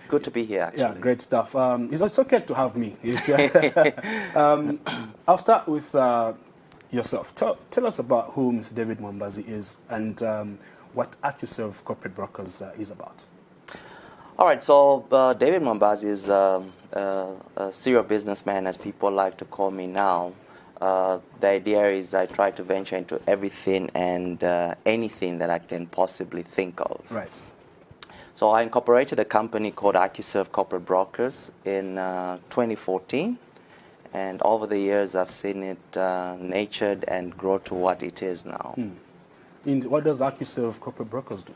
Good to be here, actually. Yeah, great stuff. It's okay to have me. I'll start with yourself. Tell us about who Mr. David Mwambazi is and what AccuServe Corporate Brokers is about. All right, so David Mwambazi is a serial businessman, as people like to call me now. The idea is I try to venture into everything and anything that I can possibly think of. Right. So I incorporated a company called AccuServe Corporate Brokers in 2014. And over the years, I've seen it nurtured and grow to what it is now. What does AccuServe Corporate Brokers do?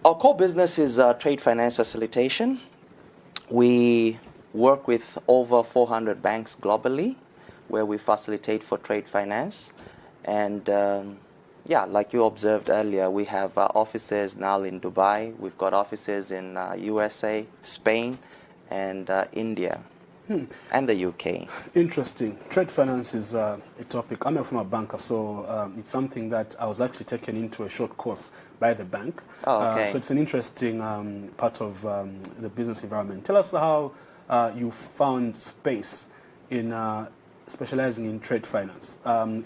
Our core business is trade finance facilitation. We work with over 400 banks globally, where we facilitate for trade finance. And yeah, like you observed earlier, we have offices now in Dubai. We've got offices in USA, Spain, and India, and the UK. Interesting. Trade finance is a topic. I'm a former banker, so it's something that I was actually taken into a short course by the bank. Oh, okay. So it's an interesting part of the business environment. Tell us how you found space in specializing in trade finance,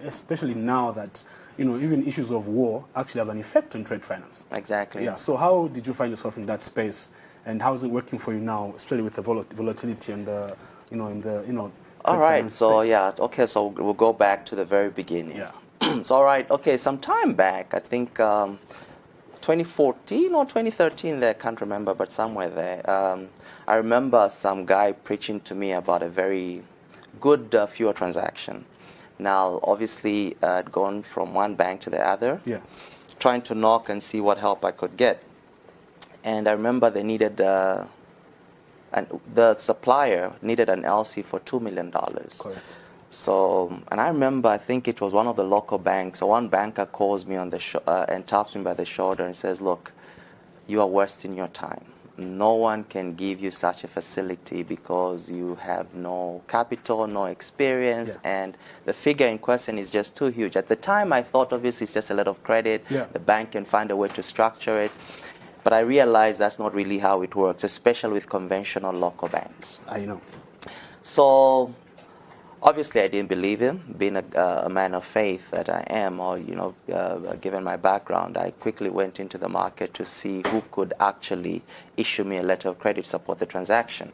especially now that even issues of war actually have an effect on trade finance. Exactly. Yeah. So how did you find yourself in that space, and how is it working for you now, especially with the volatility and the All right. So space? Yeah. Okay. So we'll go back to the very beginning. Yeah. So all right. Okay. Some time back, I think 2014 or 2013. I can't remember, but somewhere there. I remember some guy preaching to me about a very good fuel transaction. Now, obviously, I'd gone from one bank to the other, yeah, trying to knock and see what help I could get. And I remember they needed, and the supplier needed an LC for $2 million. Correct. So, and I remember, I think it was one of the local banks. So one banker calls me on the and taps me by the shoulder and says, "Look, you are wasting your time. No one can give you such a facility because you have no capital, no experience, yeah, and the figure in question is just too huge." At the time, I thought obviously it's just a lot of credit. Yeah. The bank can find a way to structure it. But I realized that's not really how it works, especially with conventional local banks. I know. So obviously, I didn't believe him. Being a man of faith that I am, or given my background, I quickly went into the market to see who could actually issue me a letter of credit to support the transaction.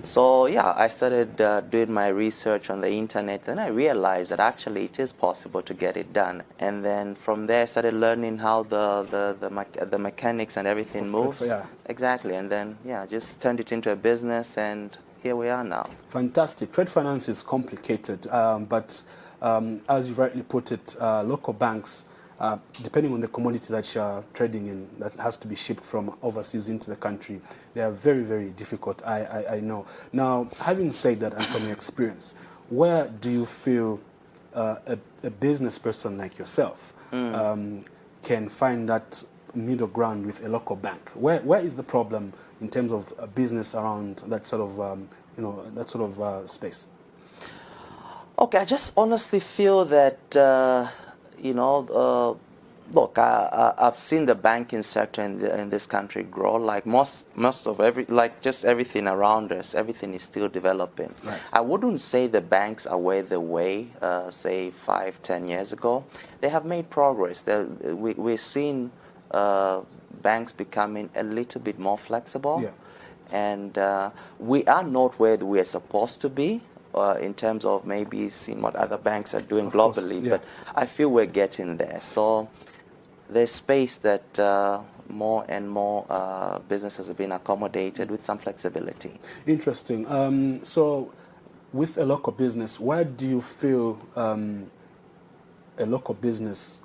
So yeah, I started doing my research on the internet, and I realized that actually it is possible to get it done. And then from there, I started learning how the mechanics and everything moves. Yeah. Exactly, and then yeah, just turned it into a business, and here we are now. Fantastic. Trade finance is complicated, but as you rightly put it, local banks, depending on the commodity that you're trading in, that has to be shipped from overseas into the country, they are very, very difficult, I know. Now, having said that, and from your experience, where do you feel a business person like yourself can find that middle ground with a local bank? Where is the problem in terms of business around that sort of space? Okay, I just honestly feel that look, I've seen the banking sector in this country grow. Like most of just everything around us, everything is still developing. Right. I wouldn't say the banks are where they were, say 5-10 years ago. They have made progress. We're seeing banks becoming a little bit more flexible. Yeah. And we are not where we're supposed to be in terms of maybe seeing what other banks are doing globally, yeah, but I feel we're getting there. So there's space that more and more businesses have been accommodated with some flexibility. Interesting. So with a local business, where do you feel a local business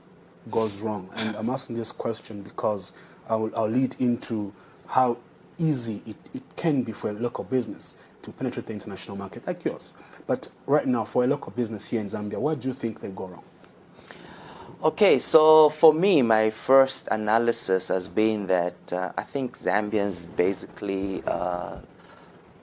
goes wrong? And I'm asking this question because I'll lead into how easy it can be for a local business to penetrate the international market like yours. But right now, for a local business here in Zambia, where do you think they go wrong? Okay, so for me, my first analysis has been that I think Zambians basically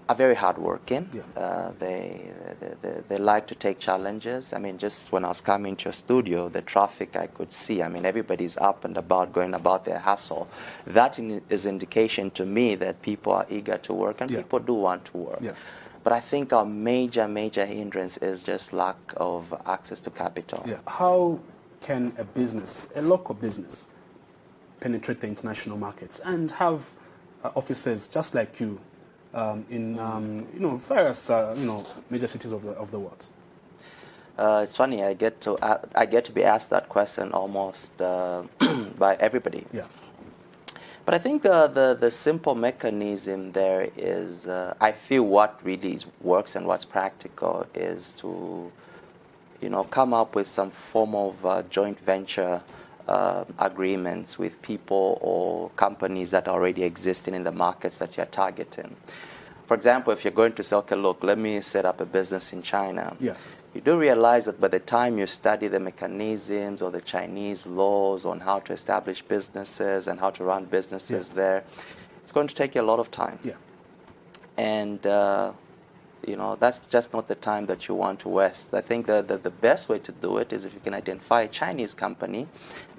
are very hardworking. Yeah. They like to take challenges. I mean, just when I was coming to your studio, the traffic I could see. I mean, everybody's up and about, going about their hustle. That is indication to me that people are eager to work, and Yeah. people do want to work. Yeah. But I think our major hindrance is just lack of access to capital. Yeah. How can a business, a local business, penetrate the international markets and have offices just like you in various major cities of the world? It's funny. I get to be asked that question almost by everybody. Yeah. But I think the simple mechanism there is, I feel what really works and what's practical is to, come up with some form of joint venture agreements with people or companies that are already existing in the markets that you're targeting. For example, if you're going to say, okay, look, let me set up a business in China. Yeah. You do realize that by the time you study the mechanisms or the Chinese laws on how to establish businesses and how to run businesses there, it's going to take you a lot of time. Yeah. And, that's just not the time that you want to waste. I think the best way to do it is if you can identify a Chinese company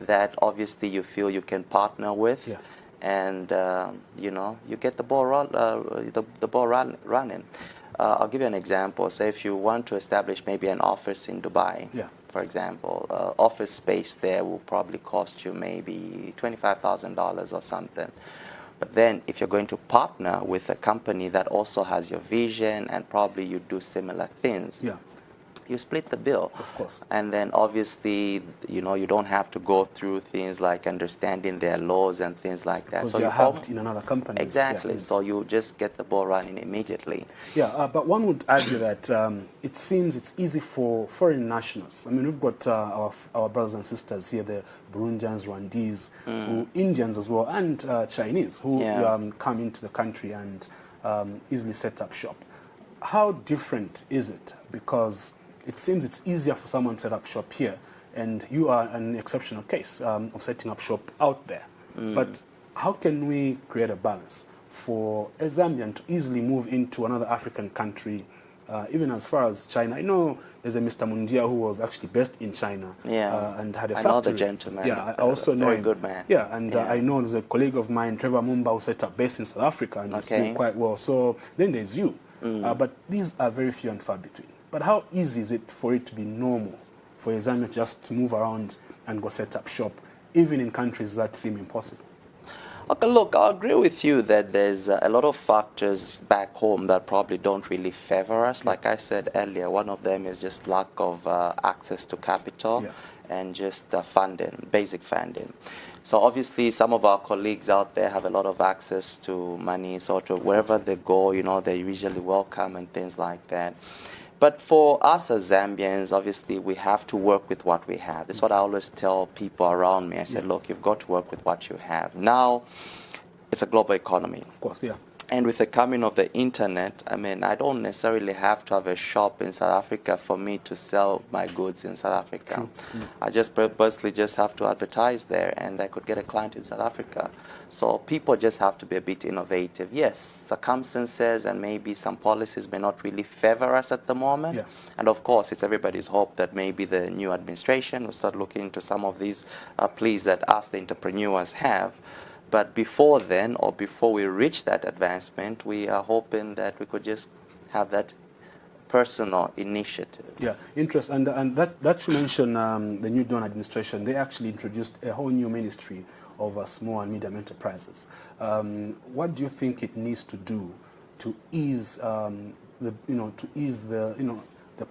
that obviously you feel you can partner with. Yeah. And, you get the ball running. I'll give you an example. Say if you want to establish maybe an office in Dubai, Yeah. for example, office space there will probably cost you maybe $25,000 or something. But then if you're going to partner with a company that also has your vision and probably you do similar things, Yeah. you split the bill. Of course. And then obviously, you don't have to go through things like understanding their laws and things like that. Because So you're you hubbed in another company. Exactly. Yeah. So you just get the ball running immediately. Yeah, but one would argue that it seems it's easy for foreign nationals. I mean, we've got our brothers and sisters here, the Burundians, Rwandese, Indians as well, and Chinese who come into the country and easily set up shop. How different is it? Because it seems it's easier for someone to set up shop here, and you are an exceptional case of setting up shop out there. But how can we create a balance for a Zambian to easily move into another African country, even as far as China? I know there's a Mr. Mundia who was actually based in China and had a factory. I know the gentleman. Yeah, I also know very him. Good man. Yeah, and I know there's a colleague of mine, Trevor Mumba, who set up base in South Africa and is doing quite well. So then there's you. But these are very few and far between. But how easy is it for it to be normal for a Zambian just to move around and go set up shop, even in countries that seem impossible? Okay, look, I agree with you that there's a lot of factors back home that probably don't really favor us. Like I said earlier, one of them is just lack of access to capital and just funding, basic funding. So obviously some of our colleagues out there have a lot of access to money, so to wherever they go, they're usually welcome and things like that. But for us as Zambians, obviously, we have to work with what we have. That's what I always tell people around me. I said, look, you've got to work with what you have. Now, it's a global economy. Of course, yeah. And with the coming of the internet, I mean, I don't necessarily have to have a shop in South Africa for me to sell my goods in South Africa. I just purposely just have to advertise there, and I could get a client in South Africa. So people just have to be a bit innovative. Yes, circumstances and maybe some policies may not really favor us at the moment. Yeah. And of course, it's everybody's hope that maybe the new administration will start looking into some of these pleas that us, the entrepreneurs, have. But before then, or before we reach that advancement, we are hoping that we could just have that personal initiative. Yeah, interest. And that you mentioned, the new Dawn administration, they actually introduced a whole new ministry of small and medium enterprises. What do you think it needs to do to ease the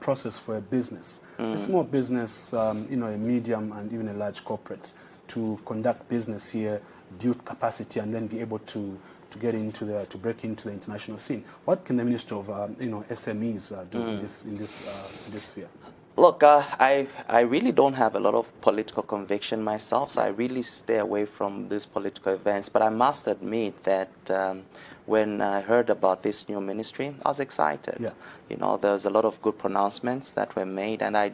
process for a business, a small business, a medium and even a large corporate, to conduct business here, build capacity, and then be able to break into the international scene? What can the Minister of SMEs do in this sphere? Look, I really don't have a lot of political conviction myself, so I really stay away from these political events. But I must admit that when I heard about this new ministry, I was excited. Yeah. There's a lot of good pronouncements that were made, and I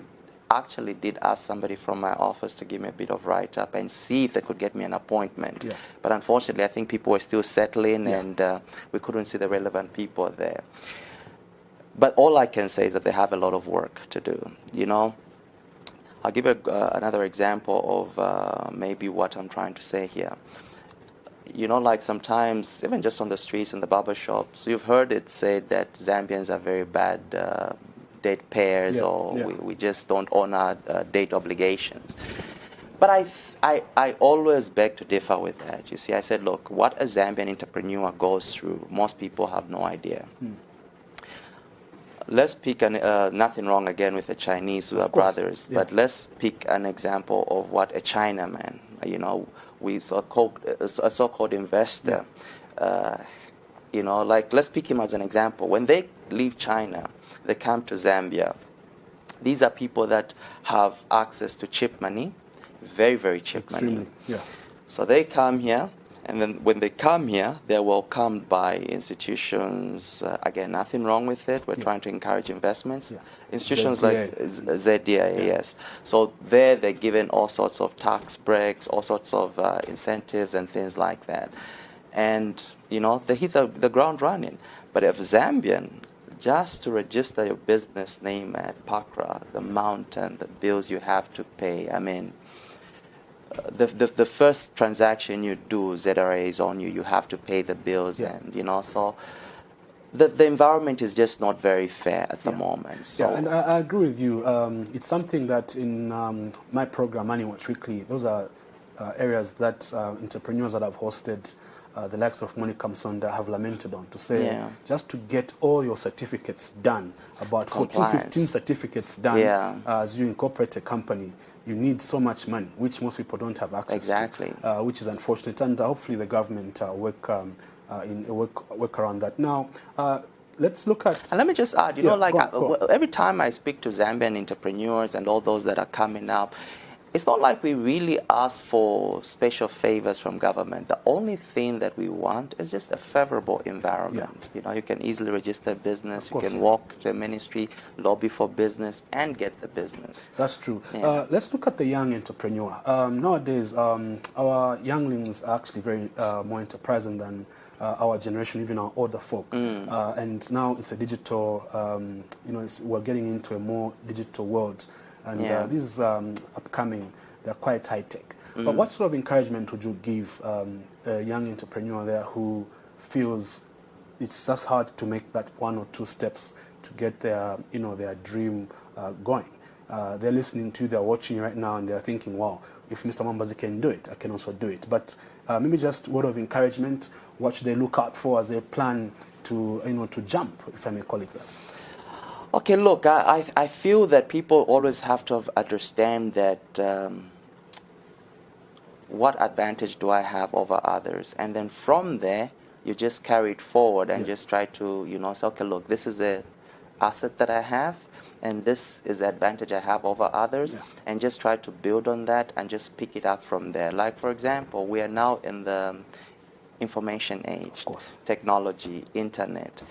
actually did ask somebody from my office to give me a bit of write-up and see if they could get me an appointment. Yeah. But unfortunately, I think people were still settling, Yeah. and we couldn't see the relevant people there. But all I can say is that they have a lot of work to do. You know, I'll give another example of maybe what I'm trying to say here. You know, like sometimes, even just on the streets and the barber shops, you've heard it said that Zambians are very bad date payers, Yeah, or yeah. we just don't honor date obligations. But I always beg to differ with that. You see, I said, look, what a Zambian entrepreneur goes through, most people have no idea. Let's pick nothing wrong again with the Chinese brothers, yeah. but let's pick an example of what a Chinaman, you know, a so-called investor, you know, like let's pick him as an example. When they leave China, they come to Zambia. These are people that have access to cheap money, very, very cheap Extremely, money. yeah. So they come here, and then when they come here, they're welcomed by institutions. Again, nothing wrong with it. We're trying to encourage investments. Yeah. Institutions ZDA. like ZDA, yes. So there they're given all sorts of tax breaks, all sorts of incentives and things like that. And, you know, they hit the ground running. But if Zambian, just to register your business name at Pakra, the mountain, the bills you have to pay, I mean, the first transaction you do, ZRA is on you. You have to pay the bills, and you know, so the environment is just not very fair at the moment. So. Yeah, and I agree with you. It's something that in my program, Money Watch Weekly, those are areas that entrepreneurs that have hosted the likes of Monica Msonda have lamented on, to say just to get all your certificates done, about 14, 15 certificates done as you incorporate a company, you need so much money, which most people don't have access to, which is unfortunate. And hopefully the government work around that. Now, let's look at... And let me just add, you know, like every time I speak to Zambian entrepreneurs and all those that are coming up, it's not like we really ask for special favors from government. The only thing that we want is just a favorable environment. You know, you can easily register a business, you can walk to a ministry, lobby for business, and get the business. That's true. Let's look at the young entrepreneur. Nowadays, our younglings are actually very more enterprising than our generation, even our older folk. And now it's a digital, you know, we're getting into a more digital world. And these upcoming, they're quite high-tech. But what sort of encouragement would you give a young entrepreneur there who feels it's just hard to make that 1 or 2 steps to get their, you know, their dream going? They're listening to you, they're watching you right now, and they're thinking, wow, if Mr. Mwambazi can do it, I can also do it. But maybe just a word of encouragement, what should they look out for as they plan to, you know, to jump, if I may call it that? Okay, look, I feel that people always have to understand that what advantage do I have over others? And then from there, you just carry it forward and just try to, you know, say, okay, look, this is an asset that I have, and this is the advantage I have over others, and just try to build on that and just pick it up from there. Like, for example, we are now in the information age, technology, internet.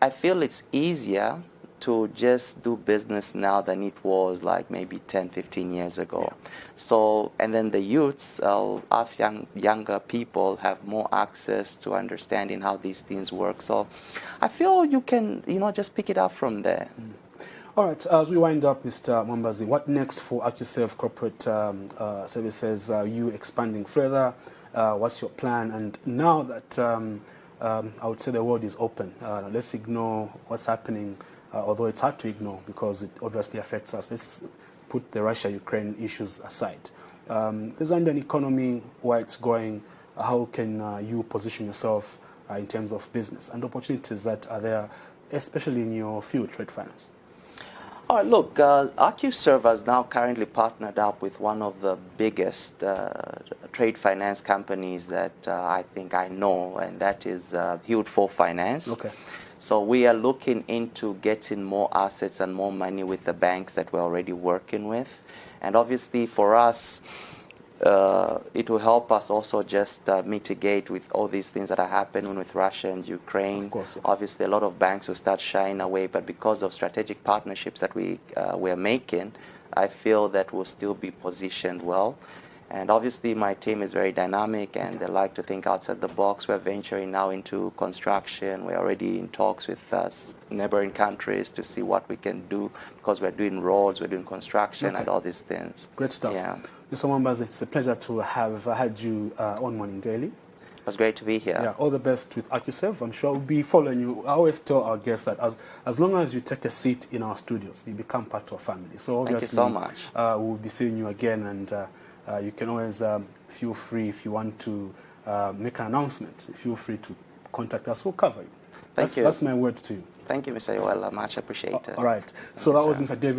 I feel it's easier to just do business now than it was like maybe 10, 15 years ago. So, and then the youths, us younger people have more access to understanding how these things work. So I feel you can, you know, just pick it up from there. All right, as we wind up, Mr. Mwambazi, what next for AccuServe Corporate Services? Are you expanding further? What's your plan? And now that I would say the world is open, let's ignore what's happening, although it's hard to ignore because it obviously affects us. Let's put the Russia-Ukraine issues aside. The Zambian economy, where it's going, how can you position yourself in terms of business and opportunities that are there, especially in your field, trade finance? All right, look, AccuServe has now currently partnered up with one of the biggest trade finance companies that I think I know, and that is Hewlett Finance. Okay. So we are looking into getting more assets and more money with the banks that we're already working with. And obviously for us, it will help us also just mitigate with all these things that are happening with Russia and Ukraine. Of course, Obviously, a lot of banks will start shying away, but because of strategic partnerships that we are making, I feel that we'll still be positioned well. And obviously my team is very dynamic and they like to think outside the box. We're venturing now into construction. We're already in talks with neighboring countries to see what we can do, because we're doing roads, we're doing construction and all these things. Great stuff. Yeah. Mr. Mwambazi, it's a pleasure to have had you on Morning Daily. It was great to be here. Yeah, all the best with AccuServe. I'm sure we'll be following you. I always tell our guests that as long as you take a seat in our studios, you become part of our family. So obviously, thank you so much. We'll be seeing you again, and you can always feel free if you want to make an announcement. Feel free to contact us. We'll cover you. Thank you. That's my word to you. Thank you, Mr. Yoela. Much appreciated. All right. So that was Mr. David.